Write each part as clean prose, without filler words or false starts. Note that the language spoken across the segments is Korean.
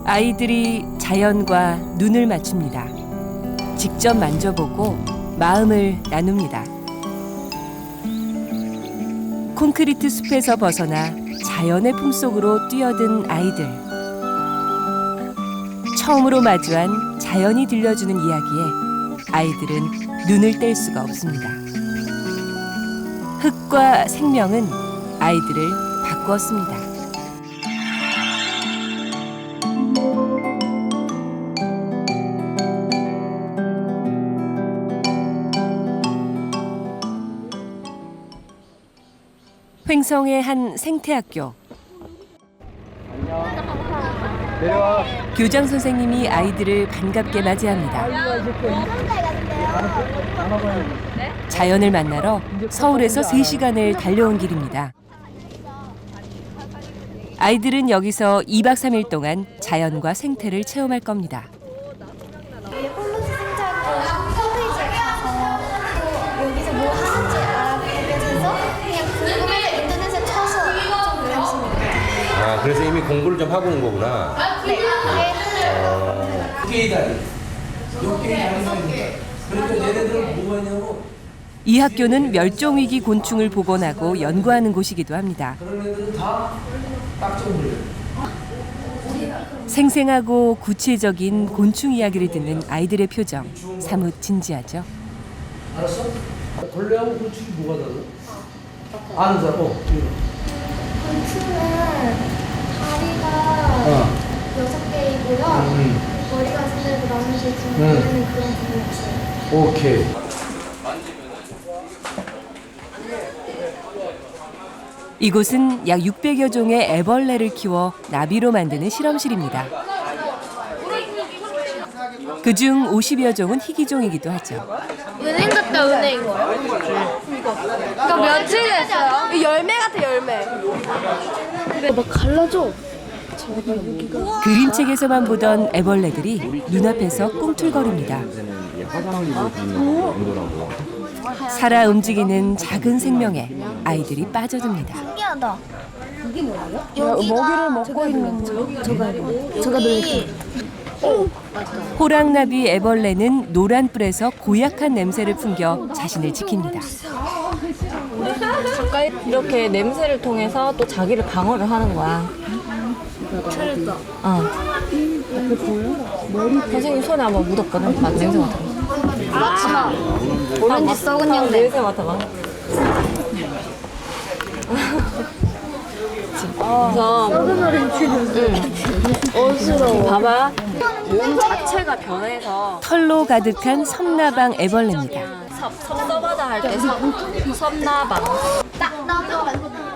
아이들이 자연과 눈을 맞춥니다. 직접 만져보고 마음을 나눕니다. 콘크리트 숲에서 벗어나 자연의 품속으로 뛰어든 아이들. 처음으로 마주한 자연이 들려주는 이야기에 아이들은 눈을 뗄 수가 없습니다. 흙과 생명은 아이들을 바꾸었습니다. 횡성의 한 생태학교. 내려와. 교장 선생님이 아이들을 반갑게 맞이합니다. 자연을 만나러 서울에서 3시간을 달려온 길입니다. 아이들은 여기서 2박 3일 동안 자연과 생태를 체험할 겁니다. 홈플러스 생태학교 홈페이지에 가서 여기서 뭐 하는지 알아보게 돼서 그냥 궁금해서 인터넷에 쳐서 좀 관심이 가요. 아, 그래서 이미 공부를 좀 하고 온 거구나. 네. 이 학교는 멸종위기 곤충을 복원하고 연구하는 곳이기도 합니다. 생생하고 구체적인 곤충 이야기를 듣는 아이들의 표정, 사뭇 진지하죠. 알았어? 벌레하고 곤충이 뭐가 다르? 아는 사람? 곤충은 다리가 6개이고요. 머리가 있는데 나머지 지금 모르는 그런 부분이에요. 오케이. 이곳은 약 600여 종의 애벌레를 키워 나비로 만드는 실험실입니다. 그중 50여 종은 희귀종이기도 하죠. 은행 같다, 은행. 이거 며칠 됐어요? 열매 같아, 열매. 막 갈라져. 그림책에서만 보던 애벌레들이 눈앞에서 꿈틀거립니다. 살아 움직이는 작은 생명에 아이들이 빠져듭니다. 신기하다. 먹이를 먹고 있는 저가 놀랄게요. 호랑나비 애벌레는 노란 뿔에서 고약한 냄새를 풍겨 자신을 지킵니다. 가까이 이렇게 냄새를 통해서 또 자기를 방어를 하는 거야. 잘했다. 선생님 손에 한번 묻었거든. 맛 냄새 맡아봐. 맞지마. 오렌지 썩은 양대. 냄새 맡아봐. 그래서 썩은 오렌지는 어지러워. 봐봐. 몸 자체가 변해서 털로 가득한 섬나방 애벌레입니다. 섭섭하다 할 때 섭나방.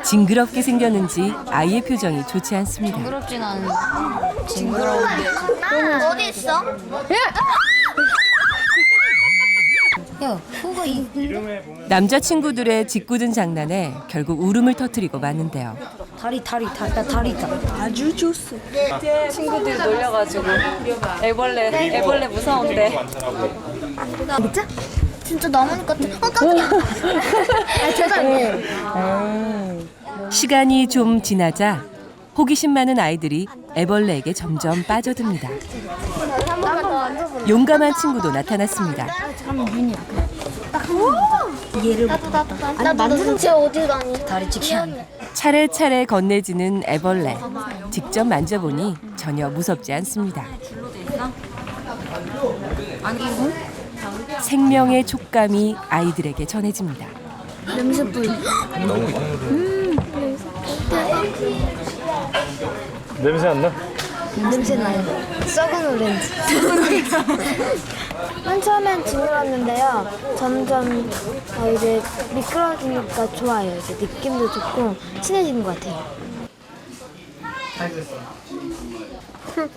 징그럽게 생겼는지 아이의 표정이 좋지 않습니다. 부럽진 않은데. 징그러운데. 어디 있어? 야, 그거 남자친구들의 짓궂은 장난에 결국 울음을 터뜨리고 마는데요. 다리 있다. 아주 좋소. 친구들 놀려가지고 애벌레 무서운데. 진짜? 진짜 나무니까 깜짝이야. 시간이 좀 지나자 호기심 많은 아이들이 애벌레에게 점점 빠져듭니다. 용감한 친구도 나타났습니다. 나도 만드는 쟤 어디 가니? 다리 지키는. 차례차례 건네지는 애벌레. 직접 만져보니 전혀 무섭지 않습니다. 생명의 촉감이 아이들에게 전해집니다. 냄새 뿌리. 냄새 안 나? 냄새 나요. 썩은 오렌지. 맨 처음엔 징그러웠는데요. 점점 이제 미끄러지니까 좋아요. 이제 느낌도 좋고 친해지는 것 같아요.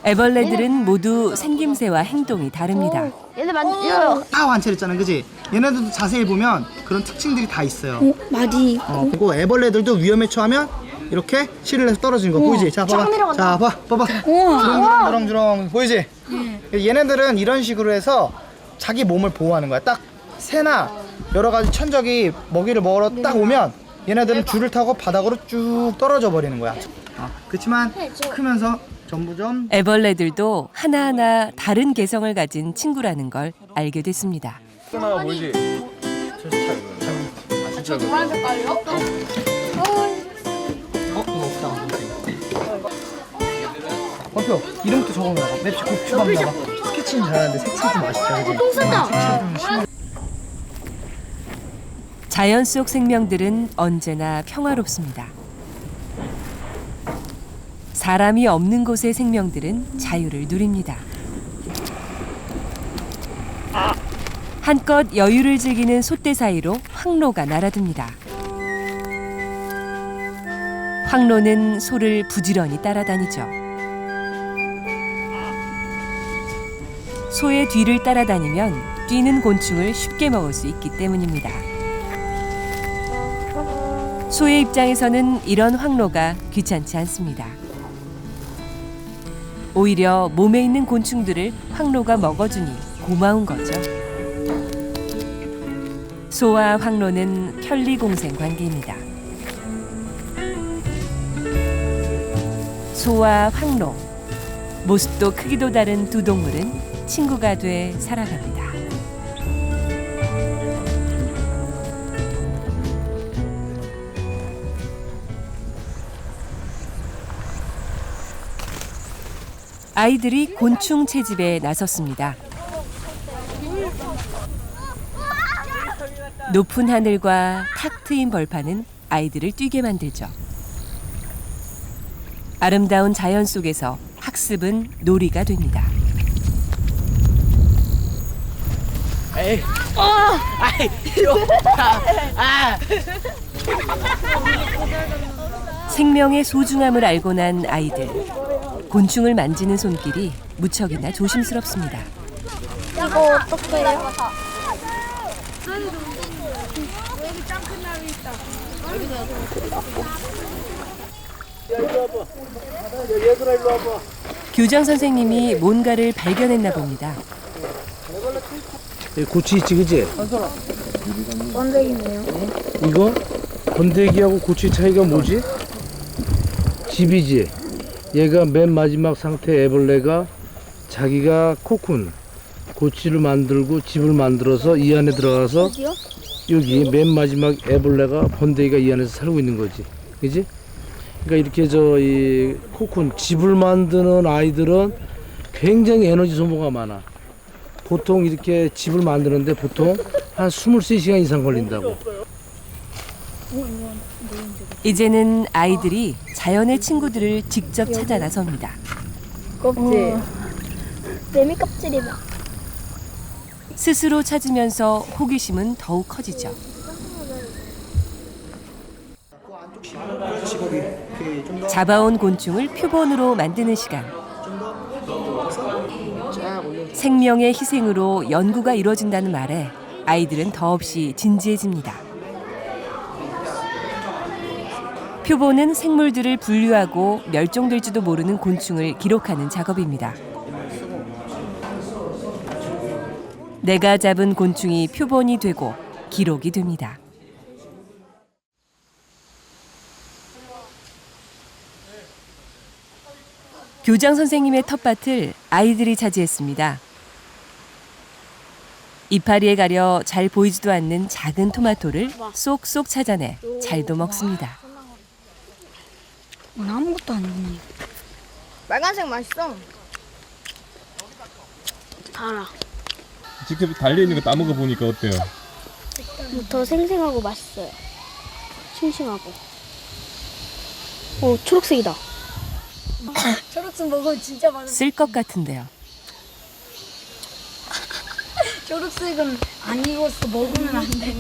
애벌레들은 모두 생김새와 행동이 다릅니다. 얘네 만져. 다 관찰했잖아, 그지? 얘네들도 자세히 보면 그런 특징들이 다 있어요. 마디. 그리고 애벌레들도 위험에 처하면 이렇게 실을 해서 떨어지는 거 보이지? 자, 봐봐. 자, 봐봐. 주렁주렁 보이지? 얘네들은 이런 식으로 해서 자기 몸을 보호하는 거야. 딱 새나 여러 가지 천적이 먹이를 먹으러 딱 오면 얘네들은 줄을 타고 바닥으로 쭉 떨어져 버리는 거야. 그렇지만 크면서 전부점. 애벌레들도 하나하나 다른 개성을 가진 친구라는 걸 알게 됐습니다. 하나가 보이지? 이거 없다. 버표 이름부터 적어놔봐. 맵시 고추밥 나봐. 스케치는 잘하는데 색칠 좀 아쉽다. 그지? 자연 속 생명들은 언제나 평화롭습니다. 사람이 없는 곳의 생명들은 자유를 누립니다. 한껏 여유를 즐기는 솥대 사이로 황로가 날아듭니다. 황로는 소를 부지런히 따라다니죠. 소의 뒤를 따라다니면 뛰는 곤충을 쉽게 먹을 수 있기 때문입니다. 소의 입장에서는 이런 황로가 귀찮지 않습니다. 오히려 몸에 있는 곤충들을 황로가 먹어주니 고마운 거죠. 소와 황로는 편리공생 관계입니다. 소와 황로, 모습도 크기도 다른 두 동물은 친구가 돼 살아갑니다. 아이들이 곤충 채집에 나섰습니다. 높은 하늘과 탁 트인 벌판은 아이들을 뛰게 만들죠. 아름다운 자연 속에서 학습은 놀이가 됩니다. 생명의 소중함을 알고 난 아이들. 곤충을 만지는 손길이 무척이나 조심스럽습니다. 이거 어떻게 해요? 교장 선생님이 뭔가를 발견했나 봅니다. 고치 있지, 그지? 번데기네요. 이거 번데기하고 고치 차이가 뭐지? 집이지. 얘가 맨 마지막 상태 애벌레가 자기가 코쿤 고치를 만들고 집을 만들어서 이 안에 들어가서 여기 맨 마지막 애벌레가 번데기가 이 안에서 살고 있는 거지, 그지? 그러니까 이렇게 이 코쿤 집을 만드는 아이들은 굉장히 에너지 소모가 많아. 보통 이렇게 집을 만드는데 보통 한 23시간 이상 걸린다고. 이제는 아이들이 자연의 친구들을 직접 찾아 나섭니다. 껍질. 매미 껍질이다. 스스로 찾으면서 호기심은 더욱 커지죠. 잡아온 곤충을 표본으로 만드는 시간. 생명의 희생으로 연구가 이루어진다는 말에 아이들은 더없이 진지해집니다. 표본은 생물들을 분류하고 멸종될지도 모르는 곤충을 기록하는 작업입니다. 내가 잡은 곤충이 표본이 되고 기록이 됩니다. 교장 선생님의 텃밭을 아이들이 차지했습니다. 이파리에 가려 잘 보이지도 않는 작은 토마토를 쏙쏙 찾아내 잘도 먹습니다. 아무것도 아니구나. 빨간색 맛있어. 달아. 직접 달려있는 거 따먹어 보니까 어때요? 더 생생하고 맛있어요. 싱싱하고. 오, 초록색이다. 초록색 먹으면 진짜 맛있어. 쓸 것 같은데요. 초록색은 안 익었어. 먹으면 안 돼.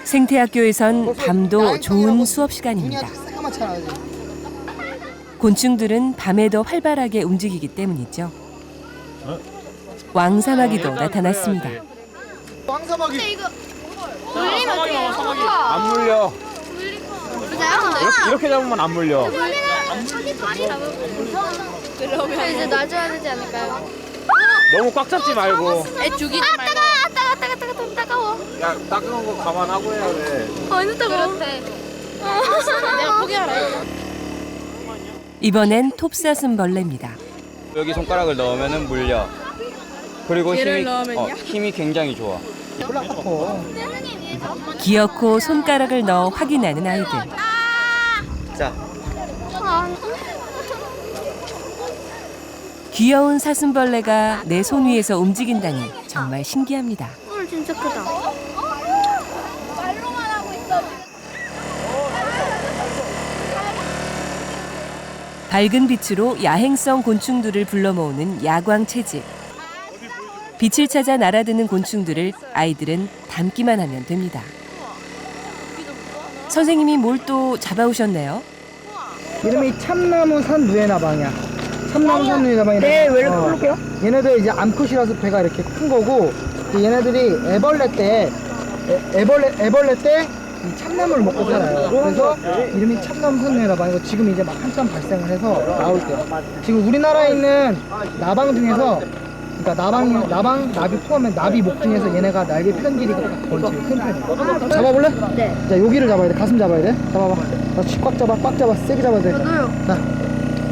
생태학교에선 밤도 좋은 수업 시간입니다. 곤충들은 밤에 더 활발하게 움직이기 때문이죠. 왕사마귀도 나타났습니다. 왕사마귀. 안 물려. 이렇게 잡으면 안 물려. 그러면 이제 놔줘야 되지 않을까요? 너무 꽉 잡지 말고. 애 죽이지 말고. 따가워. 야, 따가운 거 감안하고 해야 돼. 이번엔 톱사슴벌레입니다. 여기 손가락을 넣으면은 물려. 그리고 힘이 굉장히 좋아. 기어코 손가락을 넣어 확인하는 아이들. 자, 귀여운 사슴벌레가 내 손 위에서 움직인다니 정말 신기합니다. 진짜 크다. 밝은 빛으로 야행성 곤충들을 불러 모으는 야광 채집. 빛을 찾아 날아드는 곤충들을 아이들은 담기만 하면 됩니다. 선생님이 뭘 또 잡아오셨네요. 이름이 참나무 산 누에나방이야. 참나무 산 누에나방인데. 네, 왜 이렇게 부를게요? 얘네들 이제 암컷이라서 배가 이렇게 큰 거고, 얘네들이 애벌레 때 이 참나무를 먹고 살아요. 그래서 이름이 참나무 산 누에나방이고 지금 이제 막 한참 발생을 해서 나올 때요. 지금 우리나라에 있는 나방 중에서 그러니까 나방, 나비 포함해 나비 목 중에서 얘네가 날개 편 길이가 거의 제일 큰 편이에요. 잡아볼래? 네. 자, 여기를 잡아야 돼. 가슴 잡아야 돼. 잡아봐. 꽉 잡아, 꽉 잡아. 세게 잡아야 돼. 저도요. 자.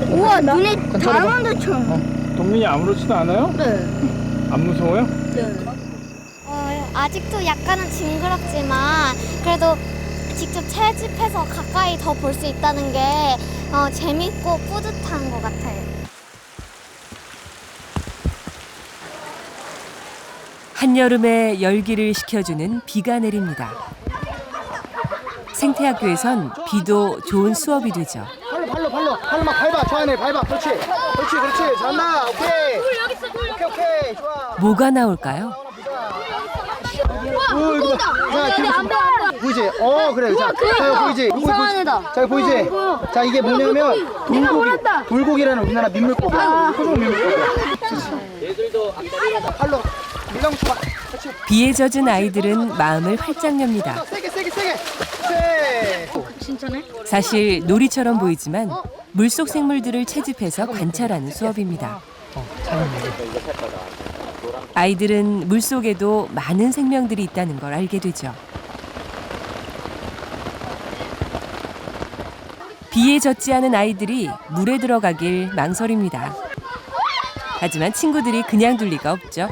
우와, 눈에 다람쥐처럼. 동민이 아무렇지도 않아요? 네. 안 무서워요? 아직도 약간은 징그럽지만 그래도 직접 채집해서 가까이 더 볼 수 있다는 게 재밌고 뿌듯한 것 같아요. 한여름의 열기를 식혀주는 비가 내립니다. 생태학교에선 비도 좋은 수업이 되죠. 발로 막 밟아. 저 안에 밟아. 그렇지. 잘한다. 오케이. 오케이. 좋아. 뭐가 나올까요? 자, 보이지? 그래. 자, 보이지? 이상한 애다. 자, 보이지? 자, 이게 뭐냐면 돌고기라는 우리나라 민물고기야. 토종 민물고기야. 팔로 밀렁쳐봐. 비에 젖은 아이들은 마음을 활짝 엽니다. 세게. 사실 놀이처럼 보이지만 물속 생물들을 채집해서 관찰하는 수업입니다. 아이들은 물속에도 많은 생명들이 있다는 걸 알게 되죠. 비에 젖지 않은 아이들이 물에 들어가길 망설입니다. 하지만 친구들이 그냥 둘 리가 없죠.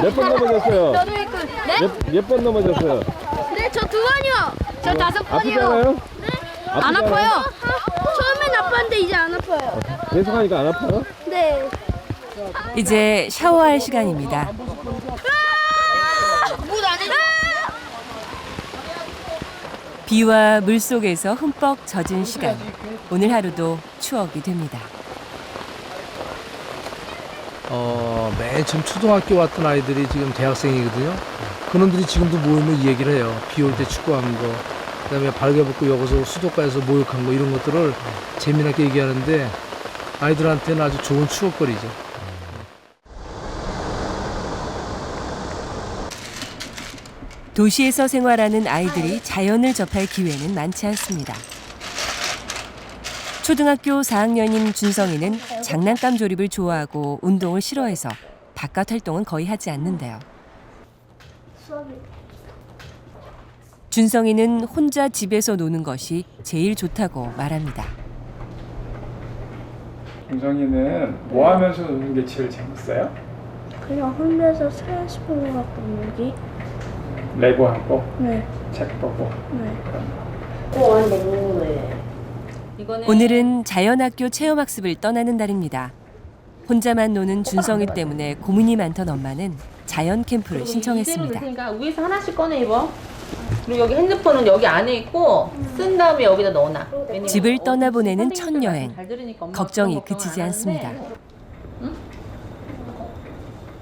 몇 번 넘어졌어요? 저도 있고. 네? 몇 번 넘어졌어요? 네, 저 2번이요. 저 5번이요. 아프잖아요? 네? 안 아파요. 처음엔 아팠는데 이제 안 아파요. 계속 하니까 안 아파요? 네. 이제 샤워할 시간입니다. 비와 물 속에서 흠뻑 젖은 시간. 오늘 하루도 추억이 됩니다. 맨 처음 초등학교 왔던 아이들이 지금 대학생이거든요. 그놈들이 지금도 모이면 이 얘기를 해요. 비 올 때 축구하는 거, 그다음에 발개벗고 여기서 수도가에서 목욕한 거 이런 것들을 재미나게 얘기하는데 아이들한테는 아주 좋은 추억거리죠. 도시에서 생활하는 아이들이 자연을 접할 기회는 많지 않습니다. 초등학교 4학년인 준성이는 장난감 조립을 좋아하고 운동을 싫어해서 바깥 활동은 거의 하지 않는데요. 준성이는 혼자 집에서 노는 것이 제일 좋다고 말합니다. 준성이는 뭐 하면서 노는 게 제일 재밌어요? 그냥 혼자서 스트레스 풀고 갖고 놀기. 레고하고 네. 책 보고 네. 그런 거. 오늘은 자연학교 체험학습을 떠나는 날입니다. 혼자만 노는 준성이 때문에 고민이 많던 엄마는 자연 캠프를 신청했습니다. 그러니까 위에서 하나씩 꺼내 입어. 그리고 여기 핸드폰은 여기 안에 있고 쓴 다음에 여기다 넣어놔. 집을 떠나보내는 첫 선생님 여행. 잘 들으니까 엄마가 걱정이 그런 걱정을 그치지 안 않습니다. 하는데. 응?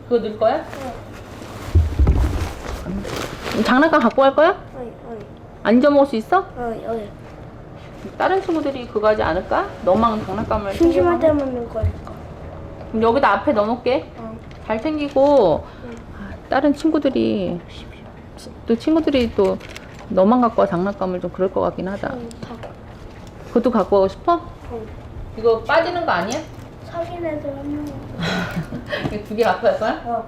그거 넣을 거야? 장난감 갖고 갈 거야? 안 잊어먹을 수 있어? 다른 친구들이 그거 하지 않을까? 너만 장난감을 심심할 때만 넣을 거니까. 그럼 여기다 앞에 넣어놓을게. 잘 챙기고 다른 친구들이 또 너만 갖고 와 장난감을 좀 그럴 것 같긴 하다. 그것도 갖고 가고 싶어? 이거 빠지는 거 아니야? 사귄 애들 한 명. 이거 2개 갖고 갈 거야?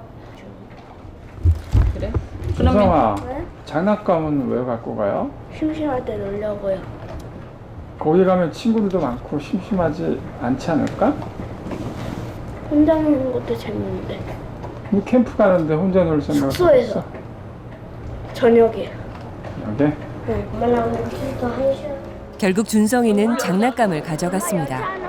그래? 준성아, 네? 장난감은 왜 갖고 가요? 심심할 때 놀려고요. 거기 가면 친구들도 많고 심심하지 않지 않을까? 혼자 노는 것도 재밌는데. 이 캠프 가는데 혼자 놀 생각 숙소에서. 없어? 저녁에. 여기? 네. 엄마랑 진짜 1시간. 결국 준성이는 장난감을 가져갔습니다.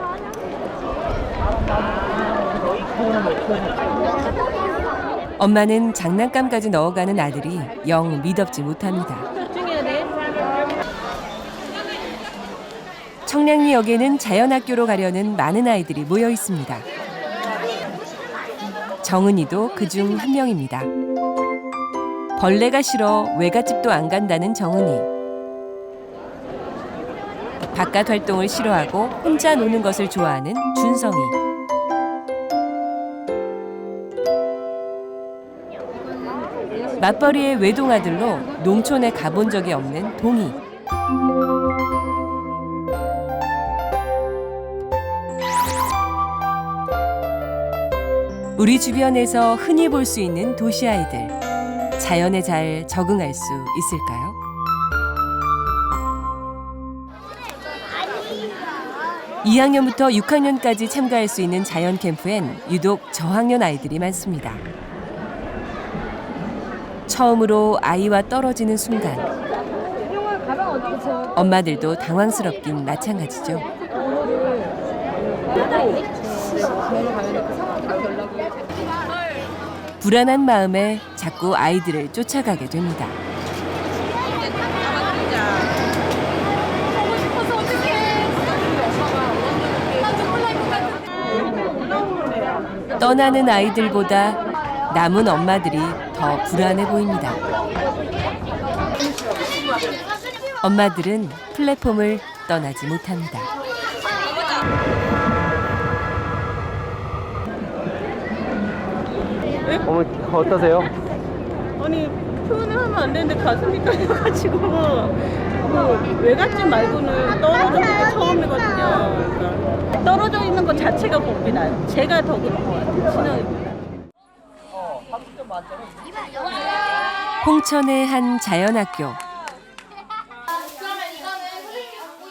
엄마는 장난감까지 넣어가는 아들이 영 미덥지 못합니다. 청량리역에는 자연학교로 가려는 많은 아이들이 모여 있습니다. 정은이도 그중 한 명입니다. 벌레가 싫어 외갓집도 안 간다는 정은이. 바깥 활동을 싫어하고 혼자 노는 것을 좋아하는 준성이. 맞벌이의 외동아들로 농촌에 가본 적이 없는 동이. 우리 주변에서 흔히 볼 수 있는 도시 아이들. 자연에 잘 적응할 수 있을까요? (2학년부터 6학년까지) 참가할 수 있는 자연 캠프엔 유독 저학년 아이들이 많습니다. 처음으로 아이와 떨어지는 순간 엄마들도 당황스럽긴 마찬가지죠. 불안한 마음에 자꾸 아이들을 쫓아가게 됩니다. 떠나는 아이들보다 남은 엄마들이 더 불안해 보입니다. 엄마들은 플랫폼을 떠나지 못합니다. 어머니 어떠세요? 아니 표현을 하면 안 되는데 가슴이 떨려가지고 외갓집 말고는 떨어져 있는 게 처음이거든요. 그러니까 떨어져 있는 것 자체가 겁이 나요. 제가 더 그런 것 같아요. 신앙이. 홍천의 한 자연학교.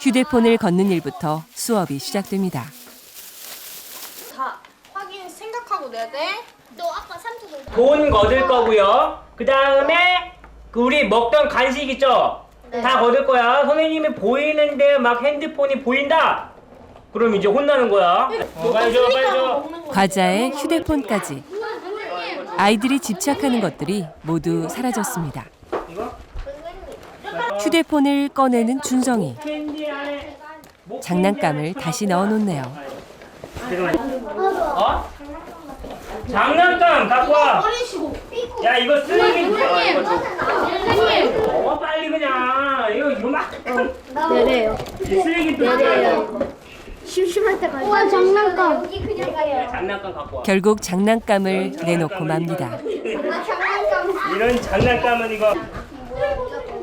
휴대폰을 걷는 일부터 수업이 시작됩니다. 다 확인 생각하고 내야 돼. 너 아까 3초 돈 거둘 거고요. 그 다음에 우리 먹던 간식 있죠? 다 거둘 거야. 선생님이 보이는데 막 핸드폰이 보인다. 그럼 이제 혼나는 거야. 빨리 줘, 빨리 줘. 과자에 휴대폰까지. 아이들이 집착하는 것들이 모두 사라졌습니다. 휴대폰을 꺼내는 준성이. 장난감을 다시 넣어놓네요. 어? 장난감 갖고 와. 야 이거 쓰레기. 빨리 그냥 이거 막. 내래요. 쓰레기 또 내래요. 심심할 때 가요. 와 장난감. 여기 그냥 가요. 장난감 갖고 와. 결국 장난감을 내놓고 맙니다. 이런 장난감은 이거.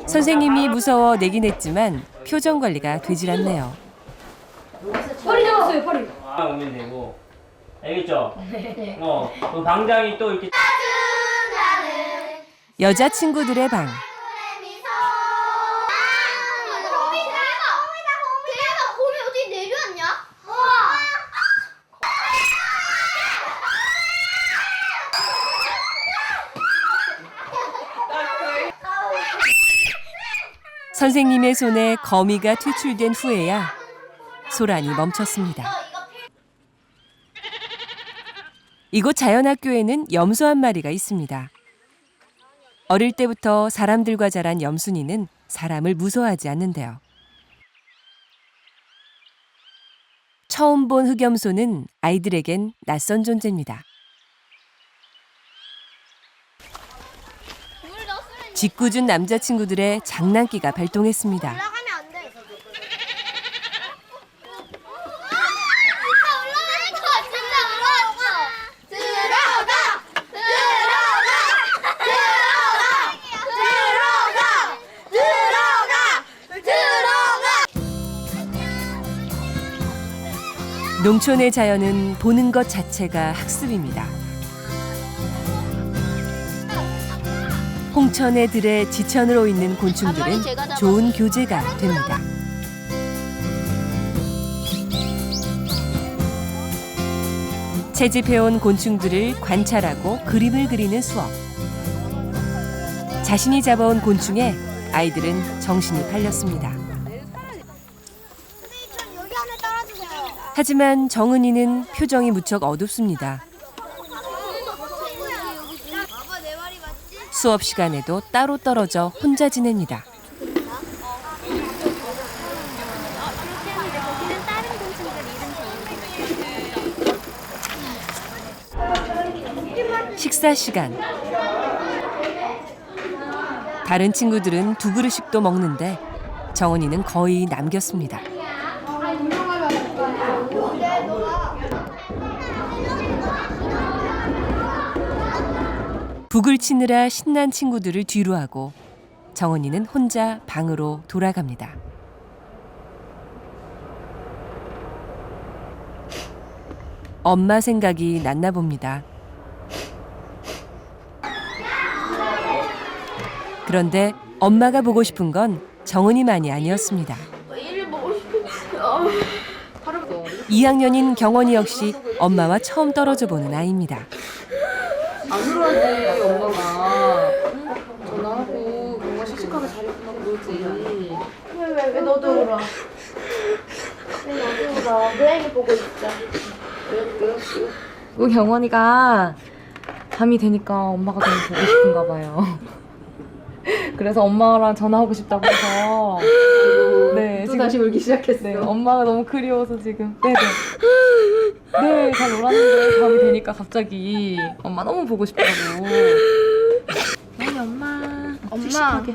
선생님이 무서워 내긴 했지만 표정 관리가 되질 않네요. 허리 잡았어요, 허리. 오면 되고. 알겠죠? 네. 그 방장이 또 이렇게. 여자친구들의 방. 곰이 어떻게 내려왔냐? 선생님의 손에 거미가 퇴출된 후에야 소란이 멈췄습니다. 이곳 자연학교에는 염소 한 마리가 있습니다. 어릴 때부터 사람들과 자란 염순이는 사람을 무서워하지 않는데요. 처음 본 흑염소는 아이들에겐 낯선 존재입니다. 짓궂은 남자친구들의 장난기가 발동했습니다. 올라가면 안 돼. 농촌의 자연은 보는 것 자체가 학습입니다. 홍천의 들에 지천으로 있는 곤충들은 좋은 교재가 됩니다. 채집해온 곤충들을 관찰하고 그림을 그리는 수업. 자신이 잡아온 곤충에 아이들은 정신이 팔렸습니다. 하지만 정은이는 표정이 무척 어둡습니다. 수업 시간에도 따로 떨어져 혼자 지냅니다. 식사 시간. 다른 친구들은 2그릇씩도 먹는데 정은이는 거의 남겼습니다. 북을 치느라 신난 친구들을 뒤로 하고 정은이는 혼자 방으로 돌아갑니다. 엄마 생각이 났나 봅니다. 그런데 엄마가 보고 싶은 건 정은이만이 아니었습니다. 2학년인 경원이 역시 엄마와 처음 떨어져 보는 아이입니다. 안 그러지 엄마가 전화하고 뭔가 씩씩하게 잘 있구나 그러지. 왜 너도 울어? 왜 너도 울어? 고양이 보고 있자. 그 경원이가 밤이 되니까 엄마가 너무 보고 싶은가 봐요. 그래서 엄마랑 전화하고 싶다고 해서 네, 또 다시 울기 시작했어. 네, 엄마가 너무 그리워서 지금 네네 네, 잘 놀았는데 밤이 되니까 갑자기 엄마 너무 보고 싶다고. 아니 엄마 씩씩하게.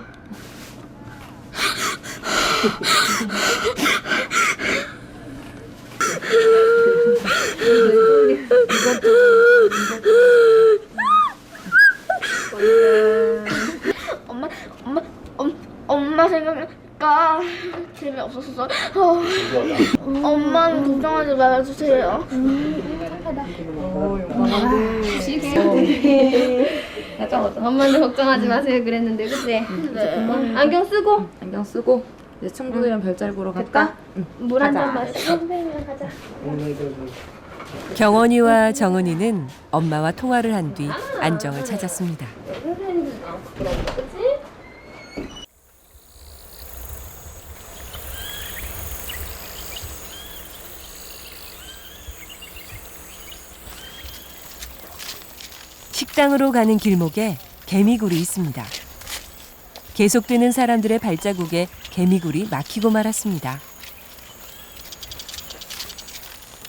엄마 생각나니까 재미없었어. 엄마는 걱정하지 말아주세요. 엄마도 걱정하지 마세요 그랬는데 그치? 네. 안경 쓰고 이제 친구들이랑 별자리 보러 갈까? 물 한 잔 마시고 선생님이랑 가자. 경원이와 정은이는 엄마와 통화를 한 뒤 안정을 찾았습니다. 식당으로 가는 길목에 개미굴이 있습니다. 계속되는 사람들의 발자국에 개미굴이 막히고 말았습니다.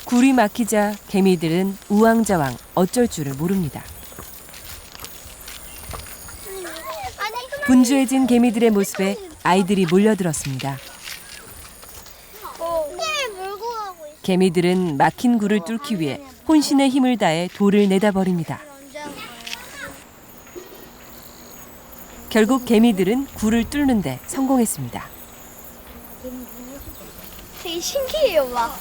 굴이 막히자 개미들은 우왕좌왕 어쩔 줄을 모릅니다. 분주해진 개미들의 모습에 아이들이 몰려들었습니다. 개미들은 막힌 굴을 뚫기 위해 혼신의 힘을 다해 돌을 내다버립니다. 결국 개미들은 굴을 뚫는데 성공했습니다. 되게 신기해요, 막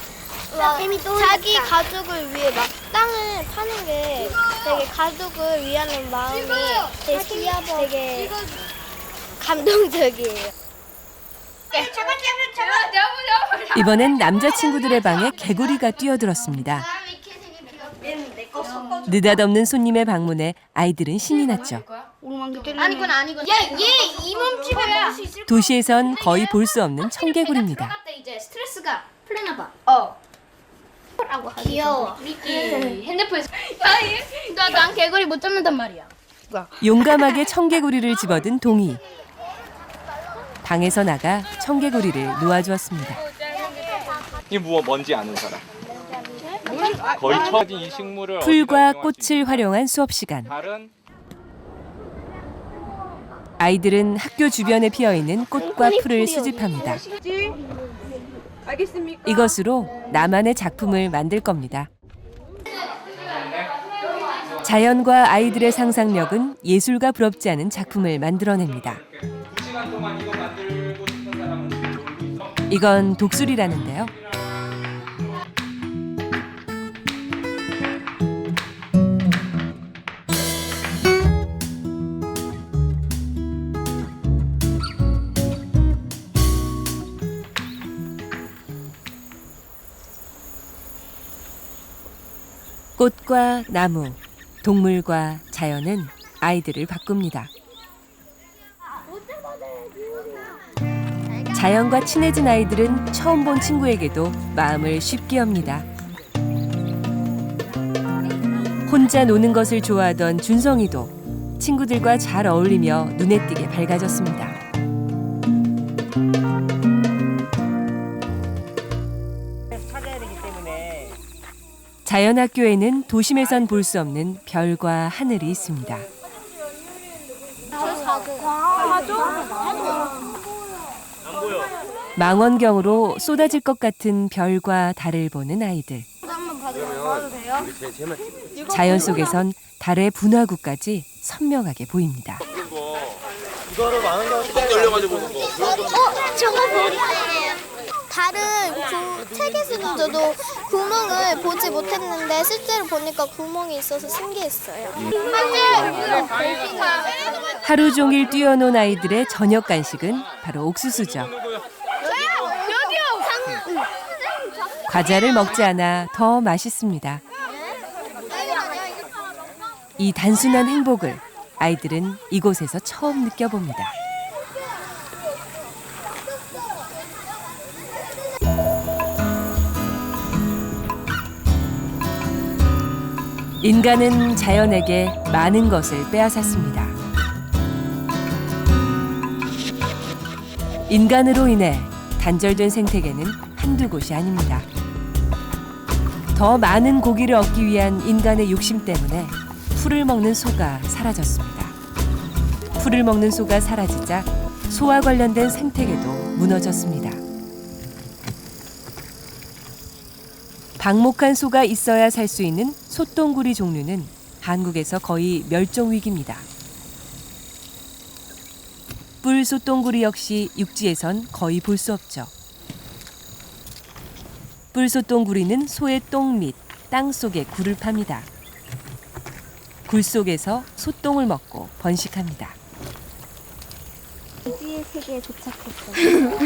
자기 가족을 위해 막 땅을 파는 게 되게 가족을 위하는 마음이 되게 감동적이에요. 이번엔 남자친구들의 방에 개구리가 뛰어들었습니다. 느닷없는 손님의 방문에 아이들은 신이 났죠. 아니군 아니군. 얘 이 몸집에 먹을 수 있을 도시에선 거의 볼 수 없는 청개구리입니다. 들어갔다 이제 스트레스가 풀리나 봐. 라고 하지. 귀여워. 미끼. 핸드폰에서. 난 개구리 못 잡는단 말이야. 용감하게 청개구리를 집어든 동이. 방에서 나가 청개구리를 놓아주었습니다. 이게 뭔지 아는 사람? 거의 처음 이 식물을 풀과 꽃을 활용한 수업 시간. 다른 아이들은 학교 주변에 피어있는 꽃과 풀을 수집합니다. 이것으로 나만의 작품을 만들 겁니다. 자연과 아이들의 상상력은 예술과 부럽지 않은 작품을 만들어냅니다. 이건 독수리라는데요. 꽃과 나무, 동물과 자연은 아이들을 바꿉니다. 자연과 친해진 아이들은 처음 본 친구에게도 마음을 쉽게 엽니다. 혼자 노는 것을 좋아하던 준성이도 친구들과 잘 어울리며 눈에 띄게 밝아졌습니다. 자연학교에는 도심에선 볼 수 없는 별과 하늘이 있습니다. 망원경으로 쏟아질 것 같은 별과 달을 보는 아이들. 자연 속에선 달의 분화구까지 선명하게 보입니다. 이거를 많은 거 열려가지고 보는 거. 저거 뭐야? 다른 책에서도 저도 구멍을 보지 못했는데 실제로 보니까 구멍이 있어서 신기했어요. 하루 종일 뛰어논 아이들의 저녁 간식은 바로 옥수수죠. 과자를 먹지 않아 더 맛있습니다. 이 단순한 행복을 아이들은 이곳에서 처음 느껴봅니다. 인간은 자연에게 많은 것을 빼앗았습니다. 인간으로 인해 단절된 생태계는 한두 곳이 아닙니다. 더 많은 고기를 얻기 위한 인간의 욕심 때문에 풀을 먹는 소가 사라졌습니다. 풀을 먹는 소가 사라지자 소와 관련된 생태계도 무너졌습니다. 방목한 소가 있어야 살 수 있는 솥동구리 종류는 한국에서 거의 멸종 위기입니다. 뿔 솥동구리 역시 육지에선 거의 볼 수 없죠. 뿔 솥동구리는 소의 똥 및 땅 속에 굴을 팝니다. 굴 속에서 솥똥을 먹고 번식합니다. 미지의 세계에 도착했어요.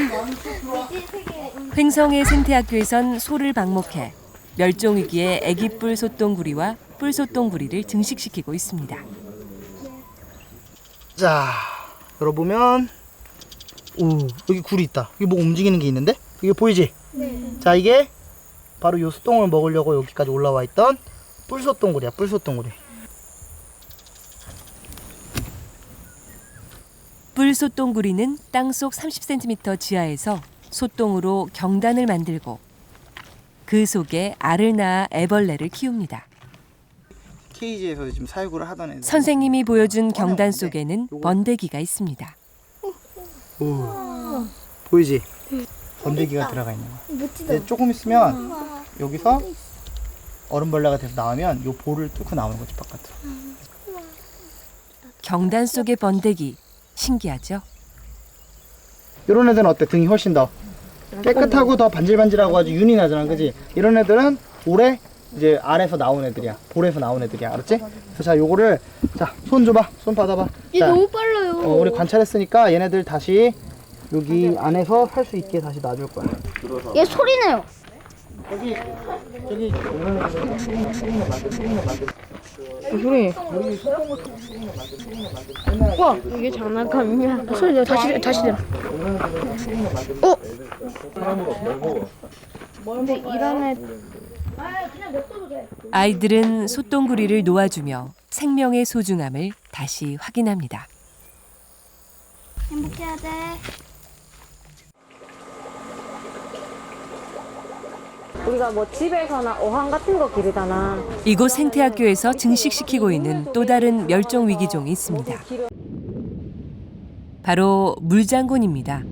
횡성의 생태학교에선 소를 방목해 멸종위기의 애기뿔 솥동구리와 뿔솥동구리를 증식시키고 있습니다. 자, 열어보면 오, 여기 굴이 있다. 여기 뭐 움직이는 게 있는데? 이게 보이지? 네. 자, 이게 바로 요 숯동을 먹으려고 여기까지 올라와 있던 뿔솥동구리야, 뿔솥동구리. 뿔솥동구리는 땅속 30cm 지하에서 솥동으로 경단을 만들고 그 속에 알을 낳아 애벌레를 키웁니다. 케이지에서 지금 사육을 하던 애들. 선생님이 보여준 경단 속에는 번데기가 있습니다. 오, 보이지? 번데기가 들어가 있는 거. 이제 조금 있으면 여기서 얼음벌레가 돼서 나오면 요 볼을 뚫고 나오는 거지, 바깥으로. 경단 속의 번데기 신기하죠? 이런 애들은 어때? 등이 훨씬 더 깨끗하고 더 반질반질하고 아주 윤이 나잖아, 그지? 이런 애들은 올해 이제 알에서 나온 애들이야. 볼에서 나온 애들이야, 알았지? 그래서 자, 요거를 자, 손 줘봐, 손 받아봐. 얘 자, 너무 빨라요. 우리 관찰했으니까 얘네들 다시 여기 안에서 살 수 있게 다시 놔줄 거야. 얘 소리네요. 저기 소리. 와 이게 장난감이야. 소리 다시 들어. 근데 이런 애 아이들은 솥동구리를 놓아주며 생명의 소중함을 다시 확인합니다. 행복해야 돼. 우리가 뭐 집에서나 어항 같은 거 기르잖아. 이곳 생태학교에서 증식시키고 있는 또 다른 멸종 위기종이 있습니다. 바로 물장군입니다.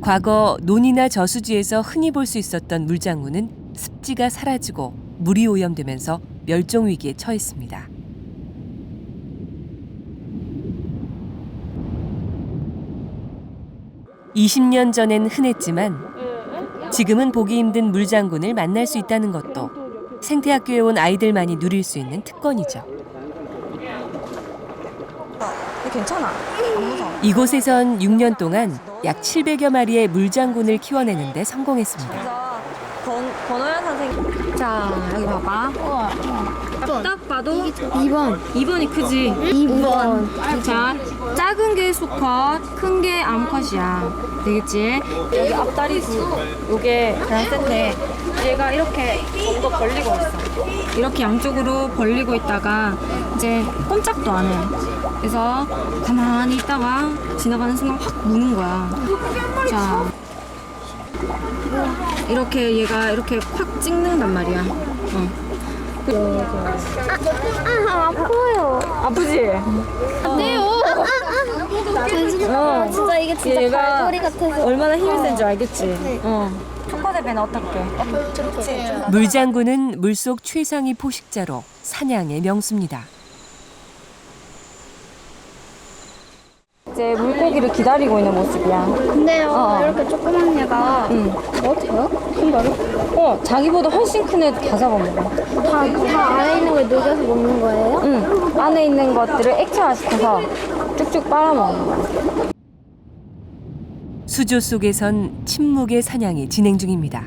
과거 논이나 저수지에서 흔히 볼 수 있었던 물장군은 습지가 사라지고 물이 오염되면서 멸종 위기에 처했습니다. (20년) 전엔 흔했지만 지금은 보기 힘든 물장군을 만날 수 있다는 것도 생태학교에 온 아이들만이 누릴 수 있는 특권이죠. 괜찮아. 안 무서워. 이곳에선 6년 동안 약 700여 마리의 물장군을 키워내는데 성공했습니다. 권호연 선생님. 자, 여기 봐봐. 딱 봐도 2번이 크지? 2번. 자, 작은 게 수컷, 큰 게 암컷이야. 되겠지? 여기 앞다리 요게 란센데 얘가 이렇게 좀 더 벌리고 있어. 이렇게 양쪽으로 벌리고 있다가 이제 꼼짝도 안 해. 그래서 가만히 있다가 지나가는 순간 확 무는 거야. 자, 이렇게 얘가 이렇게 확 찍는단 말이야. 아파요. 아프지? 안 돼요. 진짜 이게 진짜 얘가 발걸이 같아서 얼마나 힘이 센 줄 알겠지? 네. 초코대 배는 어떨게? 좋지. 물장군은 물속 최상위 포식자로 사냥의 명수입니다. 이제 물고기를 기다리고 있는 모습이야. 근데요 이렇게 조그만 애가 뭐 돼요? 큰 거를? 자기보다 훨씬 큰 애 다 잡아먹어. 다 안에 있는 걸 녹여서 먹는 거예요? 응. 안에 있는 것들을 액체화시켜서 쭉쭉 빨아먹는 거야. 수조 속에선 침묵의 사냥이 진행 중입니다.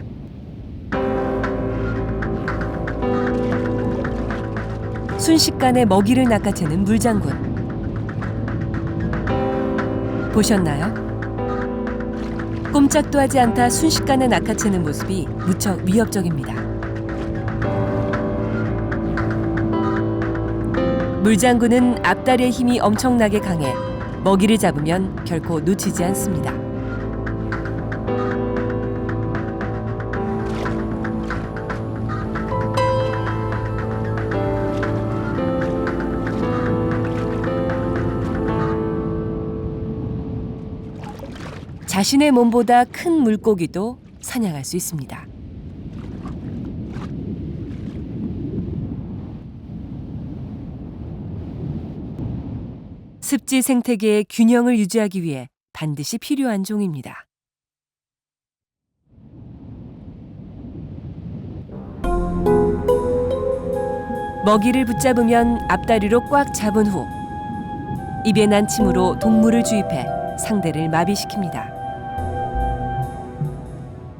순식간에 먹이를 낚아채는 물장군. 보셨나요? 꼼짝도 하지 않다 순식간에 낚아채는 모습이 무척 위협적입니다. 물장군은 앞다리의 힘이 엄청나게 강해 먹이를 잡으면 결코 놓치지 않습니다. 자신의 몸보다 큰 물고기도 사냥할 수 있습니다. 습지 생태계의 균형을 유지하기 위해 반드시 필요한 종입니다. 먹이를 붙잡으면 앞다리로 꽉 잡은 후 입에 난 침으로 동물을 주입해 상대를 마비시킵니다.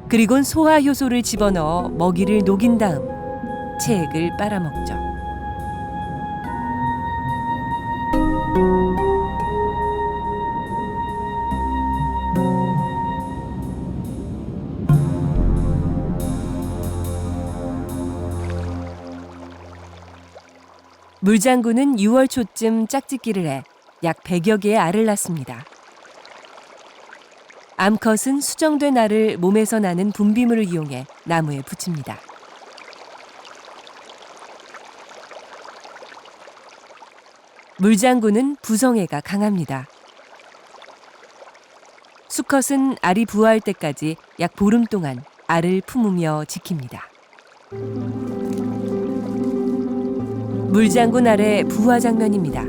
그리곤 소화 효소를 집어넣어 먹이를 녹인 다음 체액을 빨아먹죠. 물장군은 6월 초쯤 짝짓기를 해 약 100여 개의 알을 낳습니다. 암컷은 수정된 알을 몸에서 나는 분비물을 이용해 나무에 붙입니다. 물장군은 부성애가 강합니다. 수컷은 알이 부화할 때까지 약 보름 동안 알을 품으며 지킵니다. 물장군 알의 부화 장면입니다.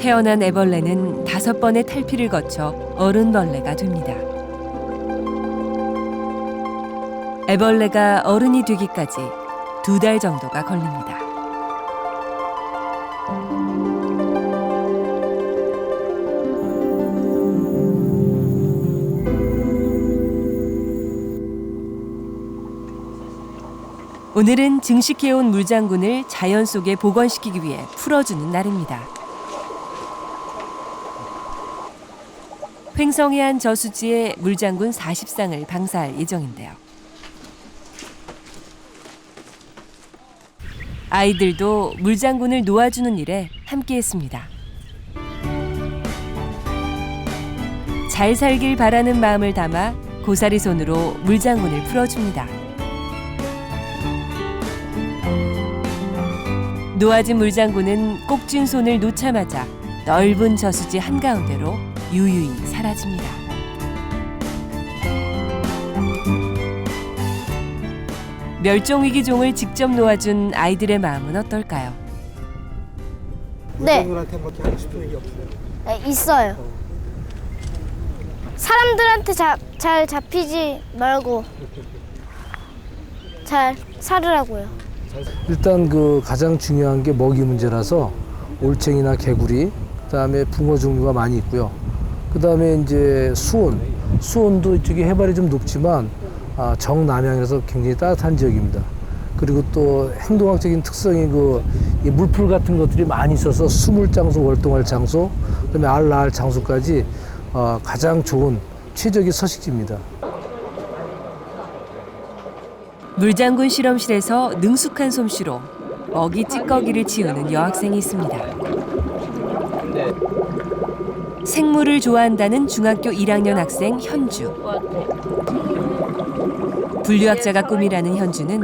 태어난 애벌레는 5번의 탈피를 거쳐 어른벌레가 됩니다. 애벌레가 어른이 되기까지 2달 정도가 걸립니다. 오늘은 증식해온 물장군을 자연 속에 복원시키기 위해 풀어주는 날입니다. 횡성해안 저수지에 물장군 40쌍을 방사할 예정인데요. 아이들도 물장군을 놓아주는 일에 함께했습니다. 잘 살길 바라는 마음을 담아 고사리 손으로 물장군을 풀어줍니다. 놓아진 물장군은 꼭 쥔 손을 놓자마자 넓은 저수지 한가운데로 유유히 사라집니다. 멸종위기종을 직접 놓아준 아이들의 마음은 어떨까요? 네. 친구들한테 뭐 하고 싶은 얘기 없어요? 네, 있어요. 사람들한테 잘 잡히지 말고 잘 살으라고요. 일단 그 가장 중요한 게 먹이 문제라서 올챙이나 개구리, 그다음에 붕어 종류가 많이 있고요. 그다음에 이제 수온도 이쪽이 해발이 좀 높지만 정남향에서 굉장히 따뜻한 지역입니다. 그리고 또 행동학적인 특성이 이 물풀 같은 것들이 많이 있어서 수물 장소, 월동할 장소, 그다음에 알 낳을 장소까지 가장 좋은 최적의 서식지입니다. 물장군 실험실에서 능숙한 솜씨로 먹이 찌꺼기를 치우는 여학생이 있습니다. 생물을 좋아한다는 중학교 1학년 학생 현주. 분류학자가 꿈이라는 현주는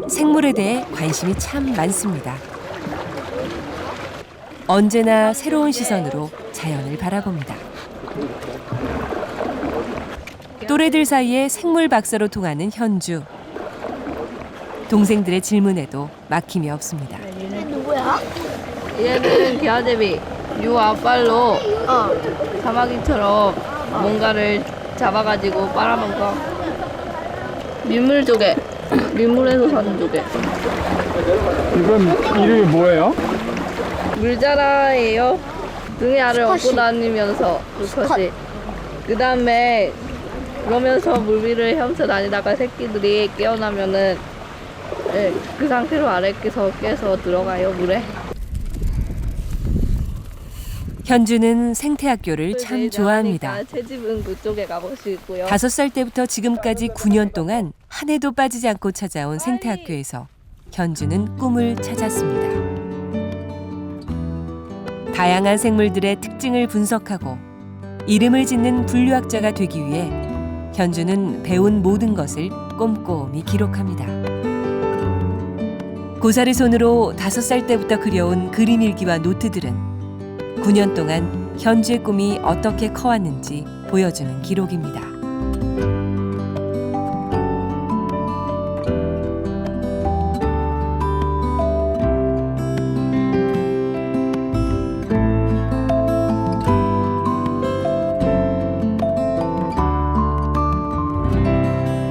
생물에 대해 관심이 참 많습니다. 언제나 새로운 시선으로 자연을 바라봅니다. 또래들 사이에 생물 박사로 통하는 현주. 동생들의 질문에도 막힘이 없습니다. 얘 누구야? 얘는 개화대비 유아빨로 사마귀처럼 뭔가를 잡아가지고 빨아먹어. 민물 조개, 민물에서 사는 조개. 이건 이름이 뭐예요? 물자라예요. 등에 알을 업고 다니면서 수컷이. 그 다음에 그러면서 물 위를 헤엄쳐 다니다가 새끼들이 깨어나면은 그 상태로 아래께서 깨서 들어가요, 물에. 현주는 생태학교를 참 좋아합니다. 제 집은 그쪽에 가보시고요. 5살 때부터 지금까지 9년 동안 한 해도 빠지지 않고 찾아온 생태학교에서 현주는 꿈을 찾았습니다. 다양한 생물들의 특징을 분석하고 이름을 짓는 분류학자가 되기 위해 현주는 배운 모든 것을 꼼꼼히 기록합니다. 고사리 손으로 5살 때부터 그려온 그림 일기와 노트들은 9년 동안 현주의 꿈이 어떻게 커왔는지 보여주는 기록입니다.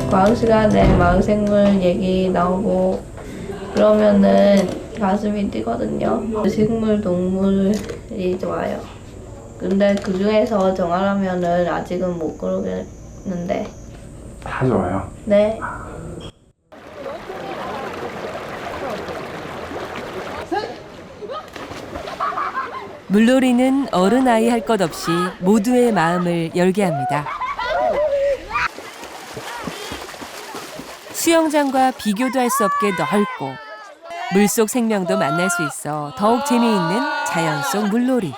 과학 시간에 마을생물 얘기 나오고 그러면은 가슴이 뛰거든요. 식물, 동물이 좋아요. 근데 그 중에서 정하라면은 아직은 못 고르겠는데. 다 좋아요. 네. 물놀이는 어른아이 할 것 없이 모두의 마음을 열게 합니다. 수영장과 비교도 할 수 없게 넓고 물속 생명도 만날 수 있어 더욱 재미있는 자연 속 물놀이.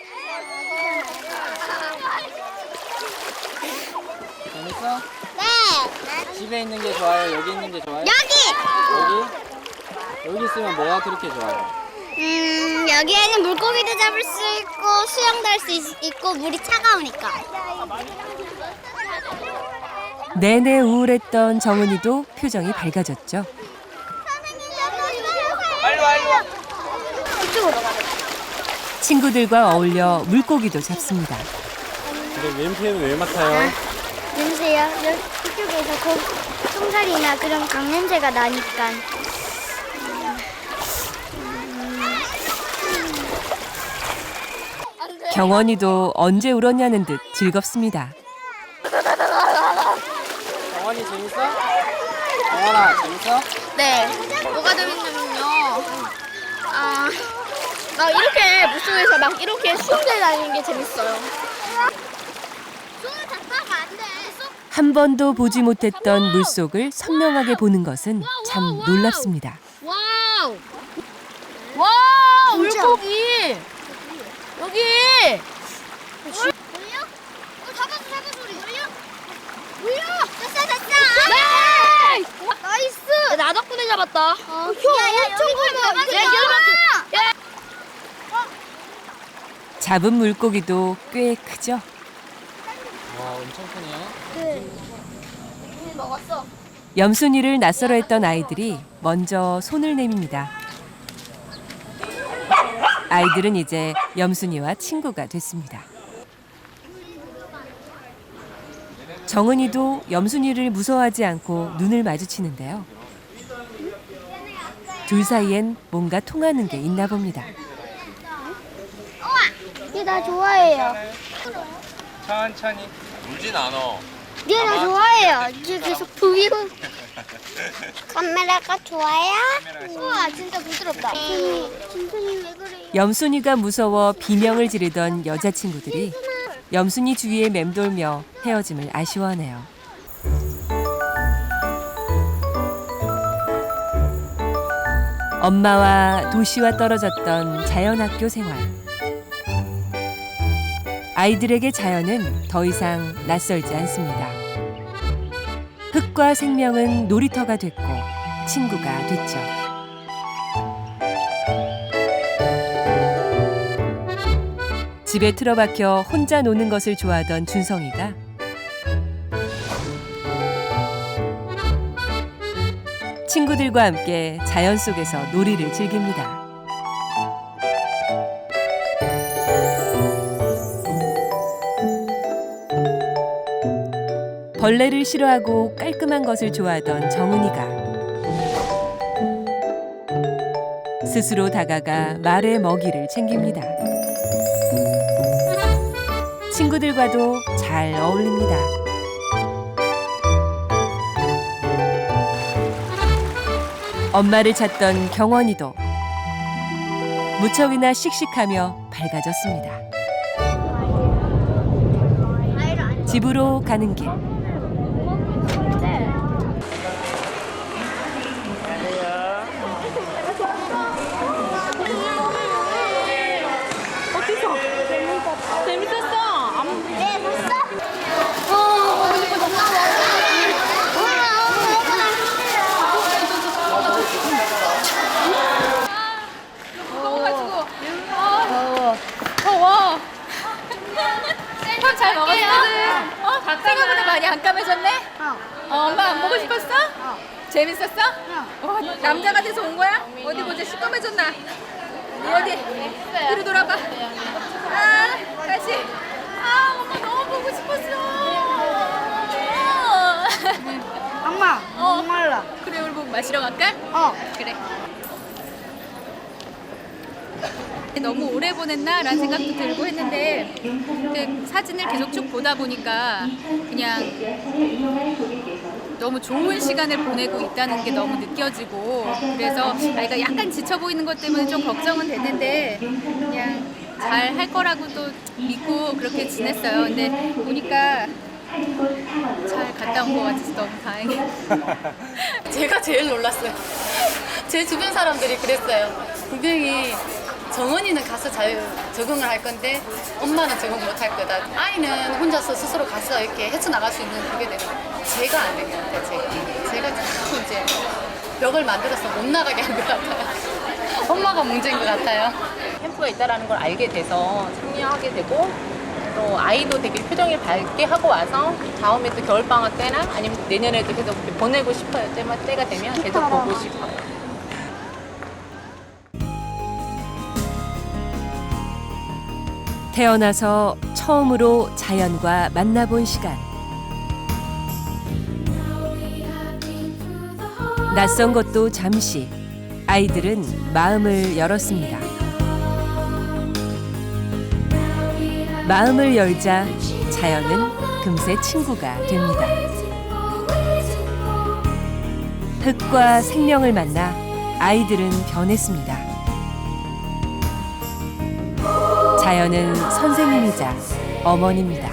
재밌어? 네. 집에 있는 게 좋아요? 여기 있는 게 좋아요? 여기 있으면 뭐가 그렇게 좋아요? 여기에는 물고기도 잡을 수 있고 수영도 할 수 있고 물이 차가우니까. 내내 우울했던 정은이도 표정이 밝아졌죠. 빨리 와, 이리 와. 이쪽으로. 친구들과 어울려 물고기도 잡습니다. 근데 냄새는 왜 맡아요? 냄새요? 이쪽에서 똥살이나 그런 강냄새가 나니까. 경원이도 언제 울었냐는 듯 즐겁습니다. 정원이 재밌어? 정원아 재밌어? 네. 뭐가 재밌냐면요. 막 이렇게 물속에서 막 이렇게 수영대 다니는 게 재밌어요. 한 번도 보지 못했던 물속을 선명하게 보는 것은 참 놀랍습니다. 와우! 와, 물고기! 여기! 물려? 잡았어, 우리. 물려! 됐어! 네! 나이스! 나 덕분에 잡았다. 야, 엄청 커. 야, 잡은 물고기도 꽤 크죠? 와 엄청 크네요. 네. 먹었어. 염순이를 낯설어 했던 아이들이 먼저 손을 내밉니다. 아이들은 이제 염순이와 친구가 됐습니다. 정은이도 염순이를 무서워하지 않고 눈을 마주치는데요. 둘 사이엔 뭔가 통하는 게 있나 봅니다. 얘 나 좋아해요. 천천히. 울진 않아. 얘 나 좋아해요. 얘 계속 보이고. 카메라가 좋아요? 우와, 진짜 부드럽다. 진순이 왜 그래? 염순이가 무서워 비명을 지르던 여자친구들이 염순이 주위에 맴돌며 헤어짐을 아쉬워하네요. 엄마와 도시와 떨어졌던 자연학교 생활. 아이들에게 자연은 더 이상 낯설지 않습니다. 흙과 생명은 놀이터가 됐고 친구가 됐죠. 집에 틀어박혀 혼자 노는 것을 좋아하던 준성이가 친구들과 함께 자연 속에서 놀이를 즐깁니다. 벌레를 싫어하고 깔끔한 것을 좋아하던 정은이가 스스로 다가가 말의 먹이를 챙깁니다. 친구들과도 잘 어울립니다. 엄마를 찾던 경원이도 무척이나 씩씩하며 밝아졌습니다. 집으로 가는 길. 잘 먹었어? 생각보다 많이 안 까매졌네? 엄마 안 보고 싶었어? 재밌었어? 남자가 돼서 온 거야? 어디 보자, 시꺼매졌나? 어디? 뒤로 돌아봐. 다시. 엄마 너무 보고 싶었어. 엄마, 목말라. 그래, 우리 뭐 마시러 갈까? 그래. 너무 오래 보냈나? 라는 생각도 들고 했는데 사진을 계속 쭉 보다 보니까 그냥 너무 좋은 시간을 보내고 있다는 게 너무 느껴지고, 그래서 아이가 약간 지쳐 보이는 것 때문에 좀 걱정은 됐는데 그냥 잘 할 거라고 또 믿고 그렇게 지냈어요. 근데 보니까 잘 갔다 온 것 같아서 너무 다행이에요. 제가 제일 놀랐어요. 제 주변 사람들이 그랬어요. 분명히 정원이는 가서 잘 적응을 할 건데 엄마는 적응 못 할 거다. 아이는 혼자서 스스로 가서 이렇게 헤쳐나갈 수 있는 그게 되는 거예요. 제가 안 된 것 같아요. 제가 자꾸 이제 벽을 만들어서 못 나가게 한 것 같아요. 엄마가 문제인 것 같아요. 캠프가 있다는 걸 알게 돼서 참여하게 되고, 또 아이도 되게 표정이 밝게 하고 와서 다음에 또 겨울방학 때나 아니면 내년에도 계속 보내고 싶어요. 때가 되면 계속 보고 싶어요. 태어나서 처음으로 자연과 만나본 시간. 낯선 것도 잠시 아이들은 마음을 열었습니다. 마음을 열자 자연은 금세 친구가 됩니다. 흙과 생명을 만나 아이들은 변했습니다. 자연은 선생님이자 어머니입니다.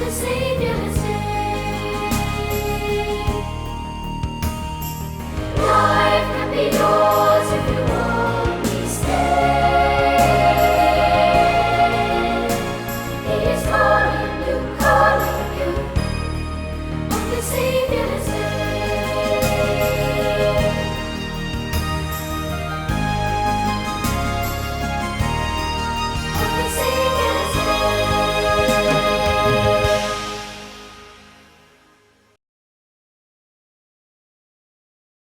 Say